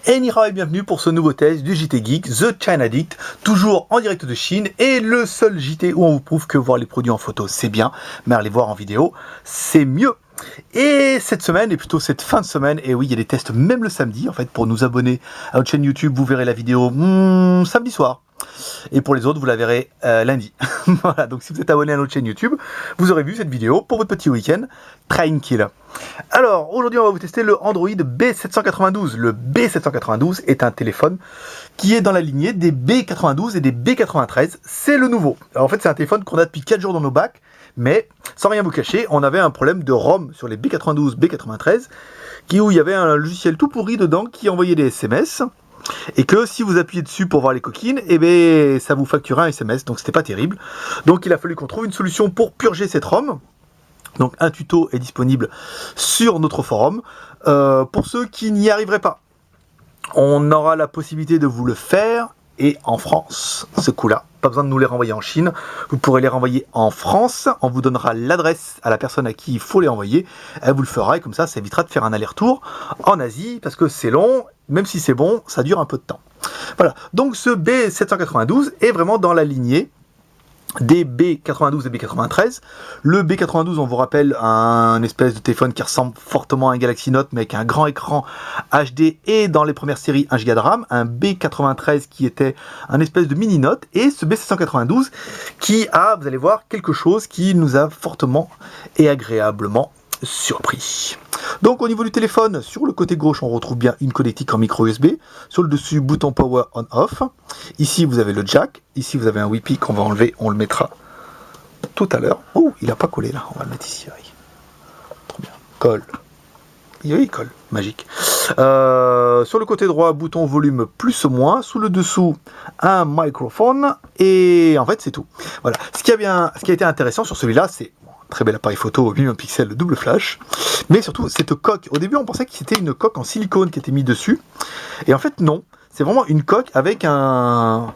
Et Nihao et bienvenue pour ce nouveau test du JT Geek, The China Addict, toujours en direct de Chine, et le seul JT où on vous prouve que voir les produits en photo c'est bien, mais les voir en vidéo c'est mieux. Et cette semaine, et plutôt cette fin de semaine, et oui il y a des tests même le samedi, en fait pour nous abonner à notre chaîne YouTube vous verrez la vidéo samedi soir. Et pour les autres, vous la verrez lundi. Voilà, donc si vous êtes abonné à notre chaîne YouTube, vous aurez vu cette vidéo pour votre petit week-end tranquille. Alors, aujourd'hui, on va vous tester le Android B792. Le B792 est un téléphone qui est dans la lignée des B92 et des B93. C'est le nouveau. Alors, en fait, c'est un téléphone qu'on a depuis 4 jours dans nos bacs, mais sans rien vous cacher, on avait un problème de ROM sur les B92, B93, où il y avait un logiciel tout pourri dedans qui envoyait des SMS. Et que si vous appuyez dessus pour voir les coquines, eh bien, ça vous facturait un SMS, donc c'était pas terrible. Donc il a fallu qu'on trouve une solution pour purger cette ROM. Donc un tuto est disponible sur notre forum. Pour ceux qui n'y arriveraient pas, on aura la possibilité de vous le faire. Et en France, ce coup-là, pas besoin de nous les renvoyer en Chine, vous pourrez les renvoyer en France, on vous donnera l'adresse à la personne à qui il faut les envoyer, elle vous le fera et comme ça évitera de faire un aller-retour en Asie, parce que c'est long, même si c'est bon, ça dure un peu de temps. Voilà, donc ce B792 est vraiment dans la lignée des B92 et B93. Le B92, on vous rappelle, un espèce de téléphone qui ressemble fortement à un Galaxy Note, mais avec un grand écran HD et dans les premières séries 1 Go de RAM. Un B93 qui était un espèce de mini Note. Et ce B792 qui a, vous allez voir, quelque chose qui nous a fortement et agréablement surpris. Donc au niveau du téléphone, sur le côté gauche, on retrouve bien une connectique en micro USB. Sur le dessus, bouton power on-off. Ici, vous avez le jack. Ici, vous avez un Wi-Fi qu'on va enlever. On le mettra tout à l'heure. Oh, il n'a pas collé là. On va le mettre ici. Oui. Trop bien. Colle. Oui, il colle. Magique. Sur le côté droit, bouton volume plus ou moins. Sous le dessous, un microphone. Et en fait, c'est tout. Voilà. Ce qui a été intéressant sur celui-là, c'est très bel appareil photo, 8 pixels, double flash. Mais surtout, cette coque. Au début, on pensait que c'était une coque en silicone qui était mise dessus. Et en fait, non. C'est vraiment une coque avec un...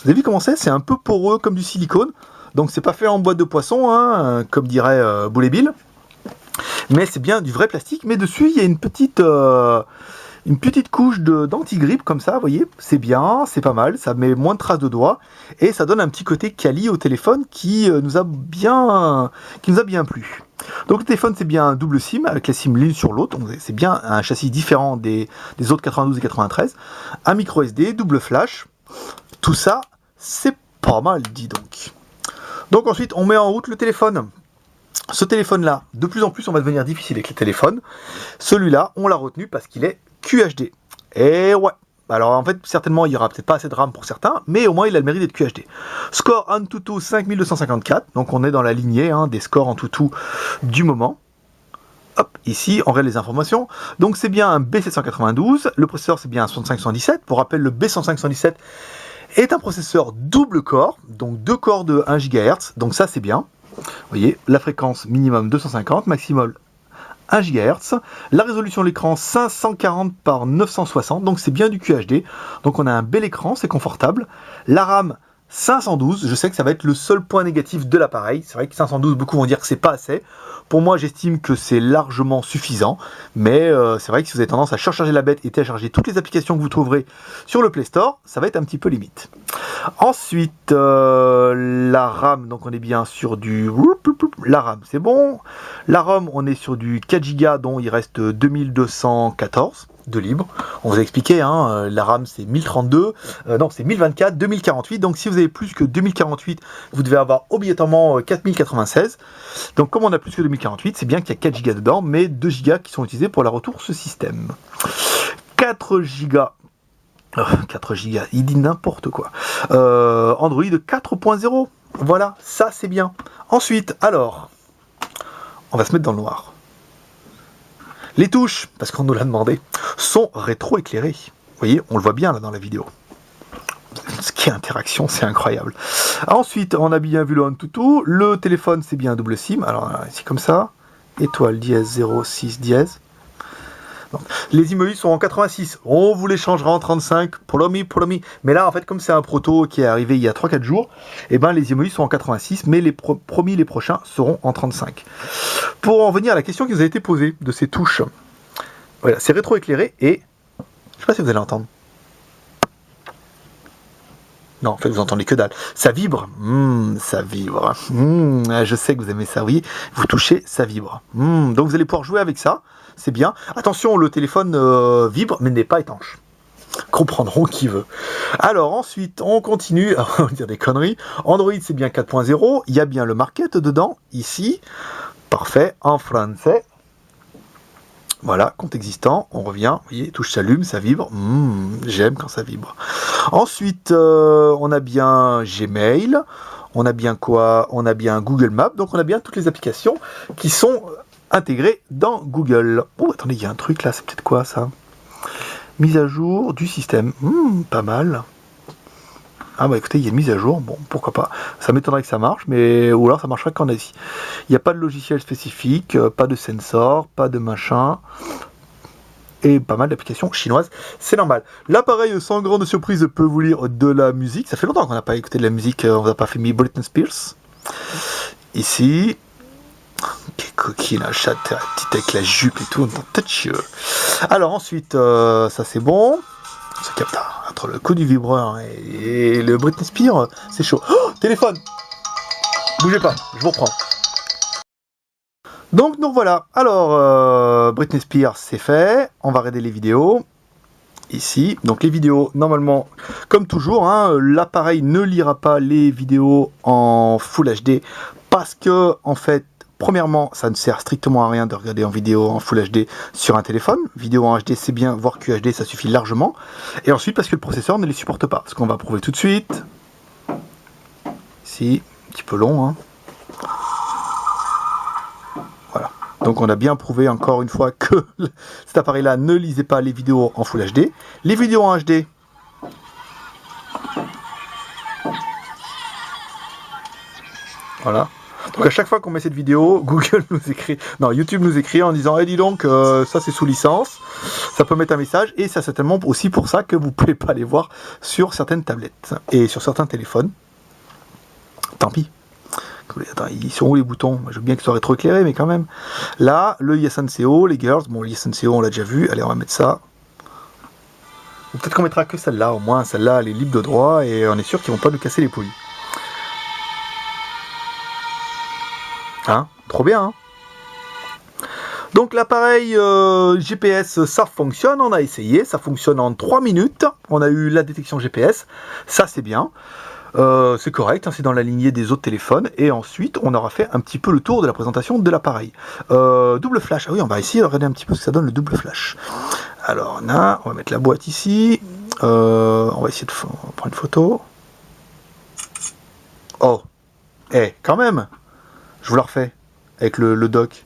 Vous avez vu comment c'est ? C'est un peu poreux comme du silicone. Donc, c'est pas fait en boîte de poisson, hein, comme dirait Boulet Bill. Mais c'est bien du vrai plastique. Mais dessus, il y a une petite couche d'anti-grippe comme ça, vous voyez, c'est bien, c'est pas mal, ça met moins de traces de doigts et ça donne un petit côté quali au téléphone qui nous a bien plu. Donc le téléphone c'est bien un double SIM avec la SIM l'une sur l'autre, donc c'est bien un châssis différent des autres 92 et 93, un micro SD, double flash, tout ça c'est pas mal, dis donc. Donc ensuite on met en route le téléphone. Ce téléphone-là, de plus en plus, on va devenir difficile avec les téléphones. Celui-là, on l'a retenu parce qu'il est QHD. Et ouais. Alors en fait, certainement, il n'y aura peut-être pas assez de RAM pour certains, mais au moins, il a le mérite d'être QHD. Score Antutu 5254. Donc on est dans la lignée des scores Antutu du moment. Hop, ici, on regarde les informations. Donc c'est bien un B792. Le processeur, c'est bien un 6517. Pour rappel, le B10517 est un processeur double corps. Donc 2 corps de 1 GHz. Donc ça, c'est bien. Vous voyez, la fréquence minimum 250, maximum 1 GHz. La résolution de l'écran 540 par 960, donc c'est bien du QHD. Donc on a un bel écran, c'est confortable. La RAM 512, je sais que ça va être le seul point négatif de l'appareil. C'est vrai que 512, beaucoup vont dire que c'est pas assez. Pour moi, j'estime que c'est largement suffisant. Mais c'est vrai que si vous avez tendance à surcharger la bête et télécharger toutes les applications que vous trouverez sur le Play Store, ça va être un petit peu limite. Ensuite, la RAM, donc on est bien sur du... La RAM, c'est bon. La ROM, on est sur du 4 Go dont il reste 2214. de libre. On vous a expliqué, hein, la RAM c'est 1032, non c'est 1024, 2048, donc si vous avez plus que 2048, vous devez avoir obligatoirement 4096. Donc comme on a plus que 2048, c'est bien qu'il y a 4 Go dedans, mais 2 Go qui sont utilisés pour la ressource système. 4 Go. 4 Go, il dit n'importe quoi. Android 4.0, voilà, ça c'est bien. Ensuite, alors, on va se mettre dans le noir. Les touches, parce qu'on nous l'a demandé, sont rétro-éclairées. Vous voyez, on le voit bien là dans la vidéo. Ce qui est interaction, c'est incroyable. Ensuite, on a bien vu le Antutu. Le téléphone, c'est bien un double SIM. Alors, c'est comme ça. Étoile dièse 06 dièse. Donc, les IMEI sont en 86. On vous les changera en 35. Promis. Mais là, en fait, comme c'est un proto qui est arrivé il y a 3-4 jours, eh ben, les IMEI sont en 86, mais les promis, les prochains seront en 35. Pour en venir à la question qui nous a été posée de ces touches, voilà, c'est rétro-éclairé et je ne sais pas si vous allez entendre. Non, en fait, vous entendez que dalle. Ça vibre. Ça vibre. Je sais que vous aimez ça, oui. Vous touchez, ça vibre. Donc, vous allez pouvoir jouer avec ça. C'est bien. Attention, le téléphone vibre, mais n'est pas étanche. Comprendront qui veut. Alors, ensuite, on continue. On va dire des conneries. Android, c'est bien 4.0. Il y a bien le market dedans, ici. Parfait. En français. Voilà, compte existant, on revient, vous voyez, touche s'allume, ça vibre, j'aime quand ça vibre. Ensuite, on a bien Gmail, on a bien quoi? On a bien Google Maps, donc on a bien toutes les applications qui sont intégrées dans Google. Oh, attendez, il y a un truc là, c'est peut-être quoi ça? Mise à jour du système, pas mal. Ah bah écoutez, il y a une mise à jour, bon, pourquoi pas. Ça m'étonnerait que ça marche, mais ou alors ça marcherait qu'en Asie. Il n'y a pas de logiciel spécifique, pas de sensor, pas de machin, et pas mal d'applications chinoises, c'est normal. L'appareil, sans grande surprise, peut vous lire de la musique. Ça fait longtemps qu'on n'a pas écouté de la musique, on n'a pas fait mis Britney Spears. Ici, quelle coquine, un chat, petite avec la jupe et tout, alors ensuite, ça c'est bon. Ça capte entre le coup du vibreur et le Britney Spears, c'est chaud. Oh, téléphone, bougez pas, je vous reprends. Donc voilà. Alors Britney Spears, c'est fait. On va regarder les vidéos. Ici, donc les vidéos, normalement, comme toujours, hein, l'appareil ne lira pas les vidéos en Full HD parce que, en fait, premièrement, ça ne sert strictement à rien de regarder en vidéo en Full HD sur un téléphone. Vidéo en HD, c'est bien, voire QHD, ça suffit largement. Et ensuite, parce que le processeur ne les supporte pas. Ce qu'on va prouver tout de suite. Ici, un petit peu long. Hein. Voilà. Donc on a bien prouvé encore une fois que cet appareil-là ne lisait pas les vidéos en Full HD. Les vidéos en HD. Voilà. Donc à chaque fois qu'on met cette vidéo, Google nous écrit, non, YouTube nous écrit en disant, dis donc, ça c'est sous licence, ça peut mettre un message, et c'est certainement aussi pour ça que vous ne pouvez pas les voir sur certaines tablettes et sur certains téléphones. Tant pis. Attends, ils sont où les boutons? Je veux bien qu'ils soient rétro-éclairés, mais quand même. Là, le YesNCO, les girls, bon, le YesNCO, on l'a déjà vu, allez, on va mettre ça. Ou peut-être qu'on mettra que celle-là, au moins, celle-là, elle est libre de droit, et on est sûr qu'ils vont pas nous casser les pouilles. Hein, trop bien, hein. Donc l'appareil GPS, ça fonctionne, on a essayé, ça fonctionne en 3 minutes, on a eu la détection GPS, ça c'est bien, c'est correct, hein, c'est dans la lignée des autres téléphones, et ensuite on aura fait un petit peu le tour de la présentation de l'appareil. Double flash, ah oui, on va essayer de regarder un petit peu ce que ça donne le double flash. Alors on va mettre la boîte ici, on va essayer de prendre une photo. Oh, quand même. Je vous la refais, avec le dock.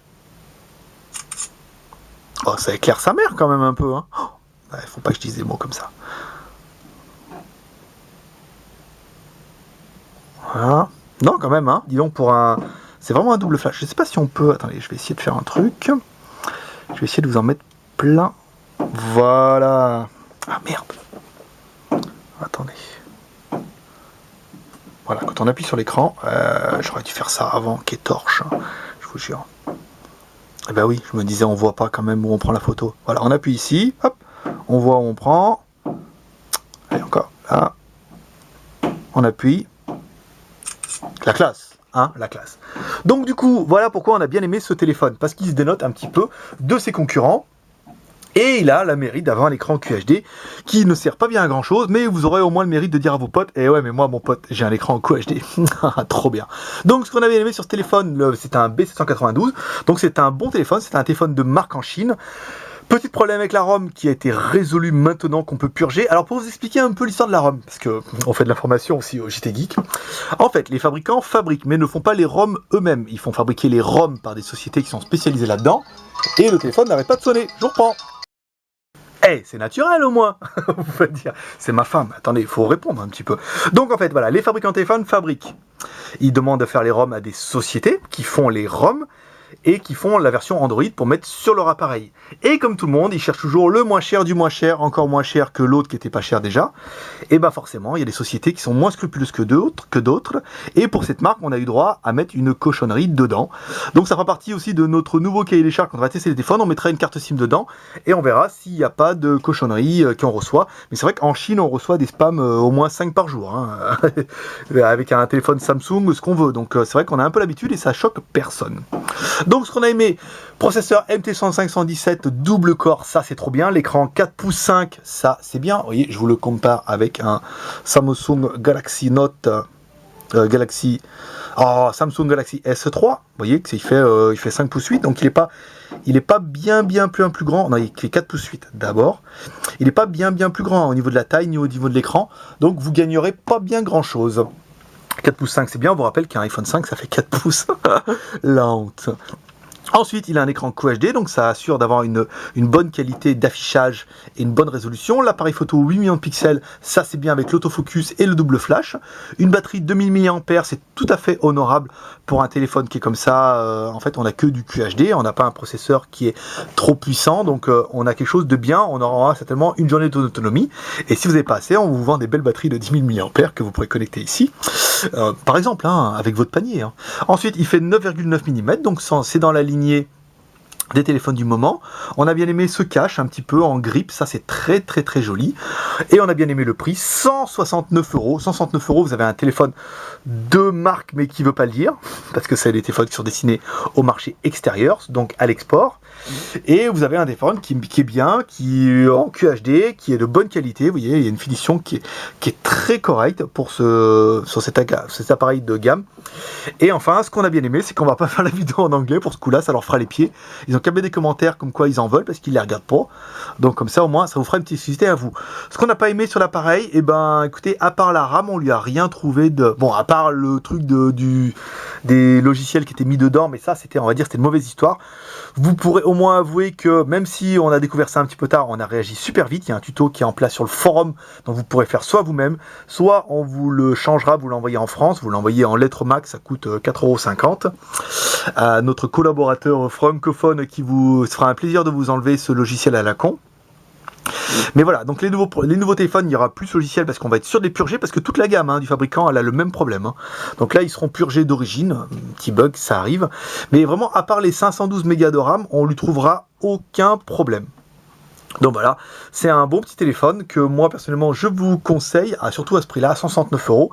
Oh, ça éclaire sa mère quand même un peu. Hein. Oh, ouais, faut pas que je dise des mots comme ça. Voilà. Non, quand même, hein. Dis donc, pour un... C'est vraiment un double flash. Je sais pas si on peut... Attendez, je vais essayer de faire un truc. Je vais essayer de vous en mettre plein. Voilà. Ah, merde. Attendez. Voilà, quand on appuie sur l'écran, j'aurais dû faire ça avant qu'il y ait torche, hein, je vous jure. Eh ben oui, je me disais, on voit pas quand même où on prend la photo. Voilà, on appuie ici, hop, on voit où on prend. Allez, encore, là. On appuie. La classe, hein, la classe. Donc du coup, voilà pourquoi on a bien aimé ce téléphone, parce qu'il se dénote un petit peu de ses concurrents. Et il a la mérite d'avoir un écran QHD qui ne sert pas bien à grand chose, mais vous aurez au moins le mérite de dire à vos potes, eh ouais mais moi mon pote j'ai un écran QHD, trop bien. Donc ce qu'on avait aimé sur ce téléphone, c'est un B792, donc c'est un bon téléphone, c'est un téléphone de marque en Chine. Petit problème avec la ROM qui a été résolu maintenant qu'on peut purger. Alors pour vous expliquer un peu l'histoire de la ROM, parce qu'on fait de l'information aussi au JT Geek. En fait, les fabricants fabriquent, mais ne font pas les ROM eux-mêmes. Ils font fabriquer les ROM par des sociétés qui sont spécialisées là-dedans. Et le téléphone n'arrête pas de sonner. Je reprends. Eh, c'est naturel au moins. Vous pouvez dire, c'est ma femme. Attendez, il faut répondre un petit peu. Donc en fait, voilà, les fabricants de téléphones fabriquent. Ils demandent de faire les ROM à des sociétés qui font les ROM et qui font la version Android pour mettre sur leur appareil. Et comme tout le monde, ils cherchent toujours le moins cher du moins cher, encore moins cher que l'autre qui était pas cher déjà. Et bah forcément, il y a des sociétés qui sont moins scrupuleuses que d'autres. Et pour cette marque, on a eu droit à mettre une cochonnerie dedans. Donc ça fera partie aussi de notre nouveau cahier des charges quand on va tester les téléphones. On mettra une carte SIM dedans et on verra s'il n'y a pas de cochonnerie qu'on reçoit. Mais c'est vrai qu'en Chine, on reçoit des spams au moins 5 par jour. Hein. Avec un téléphone Samsung, ce qu'on veut. Donc c'est vrai qu'on a un peu l'habitude et ça choque personne. Donc ce qu'on a aimé, processeur MT6517 double core, ça c'est trop bien. L'écran 4 pouces 5, ça c'est bien. Vous voyez, je vous le compare avec un Samsung Galaxy Note Samsung Galaxy S3. Vous voyez que il fait 5 pouces 8, donc il est pas bien plus grand. Non, il fait 4 pouces 8 d'abord. Il n'est pas bien plus grand au niveau de la taille ni au niveau de l'écran. Donc vous gagnerez pas bien grand chose. 4 pouces 5 c'est bien, on vous rappelle qu'un iPhone 5 ça fait 4 pouces. La honte. Ensuite, il a un écran QHD, donc ça assure d'avoir une bonne qualité d'affichage et une bonne résolution. L'appareil photo 8 millions de pixels, ça c'est bien avec l'autofocus et le double flash. Une batterie 2000 mAh, c'est tout à fait honorable pour un téléphone qui est comme ça. En fait, on n'a que du QHD, on n'a pas un processeur qui est trop puissant, donc on a quelque chose de bien. On aura certainement une journée d'autonomie. Et si vous n'avez pas assez, on vous vend des belles batteries de 10 000 mAh que vous pourrez connecter ici. Par exemple, hein, avec votre panier. Hein. Ensuite, il fait 9,9 mm, donc c'est dans la lignée des téléphones du moment. On a bien aimé ce cache un petit peu en grippe, ça c'est très joli. Et on a bien aimé le prix, 169 €. 169 €, vous avez un téléphone de marque mais qui veut pas le dire, parce que c'est des téléphones qui sont destinés au marché extérieur, donc à l'export. Et vous avez un téléphone qui est bien, qui est en QHD, qui est de bonne qualité. Vous voyez, il y a une finition qui est très correcte pour sur cet appareil de gamme. Et enfin, ce qu'on a bien aimé, c'est qu'on va pas faire la vidéo en anglais. Pour ce coup-là, ça leur fera les pieds. Ils ont qu'à mettre des commentaires comme quoi ils en veulent, parce qu'ils les regardent pas. Donc comme ça, au moins, ça vous fera une petite utilité à vous. Ce qu'on n'a pas aimé sur l'appareil, et ben, écoutez, à part la RAM, on lui a rien trouvé de... Bon, à part le truc des logiciels qui étaient mis dedans, mais ça, c'était, on va dire, c'était une mauvaise histoire. Vous pourrez au moins avouer que même si on a découvert ça un petit peu tard, on a réagi super vite. Il y a un tuto qui est en place sur le forum, donc vous pourrez faire soit vous-même, soit on vous le changera, vous l'envoyez en France, vous l'envoyez en lettres max, ça coûte 4,50 €. À notre collaborateur francophone qui vous fera un plaisir de vous enlever ce logiciel à la con. Mais voilà, donc les nouveaux téléphones, il y aura plus de logiciels parce qu'on va être sûr de les purger, parce que toute la gamme du fabricant, elle a le même problème. Donc là, ils seront purgés d'origine, un petit bug, ça arrive. Mais vraiment, à part les 512 mégas de RAM, on lui trouvera aucun problème. Donc voilà, c'est un bon petit téléphone que moi, personnellement, je vous conseille, surtout à ce prix-là, à 169 €.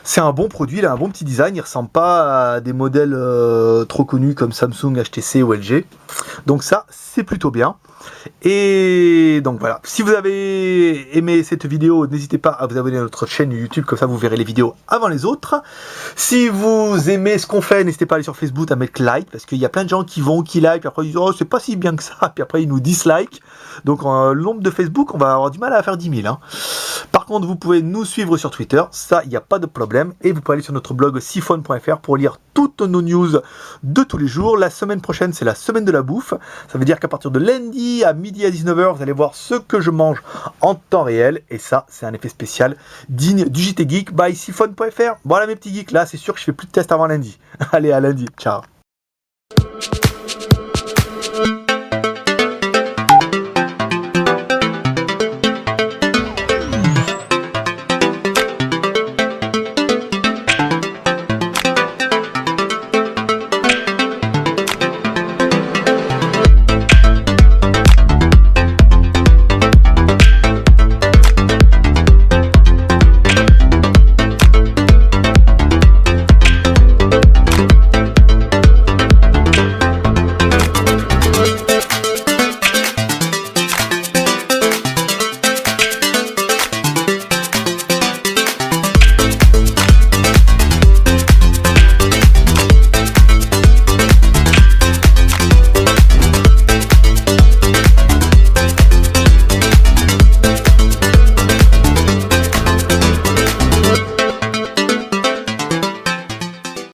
C'est un bon produit, il a un bon petit design, il ressemble pas à des modèles trop connus comme Samsung, HTC ou LG. Donc ça, c'est plutôt bien. Et donc voilà, si vous avez aimé cette vidéo, n'hésitez pas à vous abonner à notre chaîne YouTube, comme ça vous verrez les vidéos avant les autres. Si vous aimez ce qu'on fait, n'hésitez pas à aller sur Facebook, à mettre like, parce qu'il y a plein de gens qui like, puis après ils disent oh c'est pas si bien que ça, puis après ils nous dislike. Donc le nombre de Facebook, on va avoir du mal à faire 10 000. Par contre, vous pouvez nous suivre sur Twitter, ça il n'y a pas de problème, et vous pouvez aller sur notre blog siphon.fr pour lire toutes nos news de tous les jours. La semaine prochaine, c'est la semaine de la bouffe. Ça veut dire qu'à partir de lundi à midi à 19 h, vous allez voir ce que je mange en temps réel. Et ça, c'est un effet spécial digne du JT Geek by siphon.fr. Voilà mes petits geeks, là, c'est sûr que je fais plus de tests avant lundi. Allez, à lundi. Ciao.